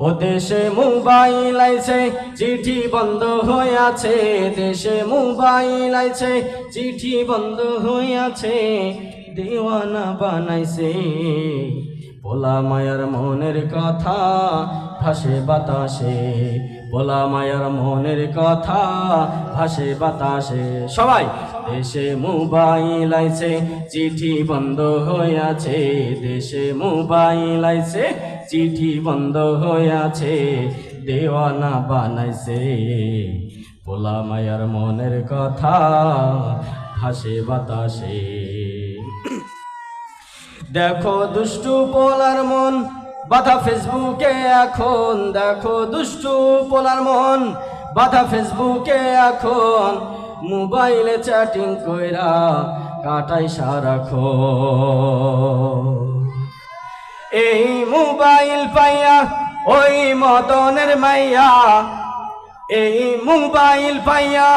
ও দেশে মোবাইল আইছে চিঠি বন্ধ হয়ে আছে, দেশে মোবাইল আইছে চিঠি বন্ধ হয়ে আছে, দেওয়ানা বানাইছে। পোলা মায়ার মনের কথা ভাসে বাতাসে, পোলা মায়ার মনের কথা ভাসে বাতাসে। সবাই দেশে মোবাইল আইছে চিঠি বন্ধ হয়ে আছে, দেশে মোবাইল আইছে চিঠি বন্ধ হয়ে আছে, দেওয়ানা বানাইছে। পোলা মায়ার মনের কথা ভাসে বাতাসে। দেখো দুষ্টু পোলার মন বাধা ফেসবুকে এখন, দেখো দুষ্টু পোলার মন বাধা ফেসবুকে এখন, মোবাইলে চ্যাটিং কইরা কাটাই সারাক্ষণ। এই মোবাইল পাইয়া ওই মদনের মাইয়া, এই মোবাইল পাইয়া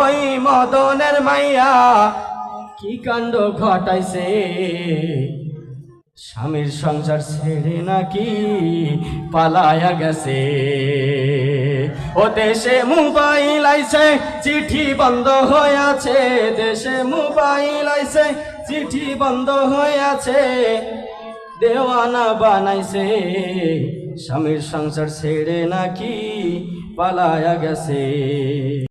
ওই মদনের মাইয়া, কি কাণ্ড ঘটাইছে। স্বামীর সংসার ছেড়ে নাকি পালায়া গেছে। ও দেশে মোবাইল আইছে চিঠি বন্ধ হয়ে আছে, দেশে মোবাইল আইছে চিঠি বন্ধ হয়ে আছে, দেওয়ানা বানাইছে। স্বামীর সংসার ছেড়ে নাকি পালায়া গেছে।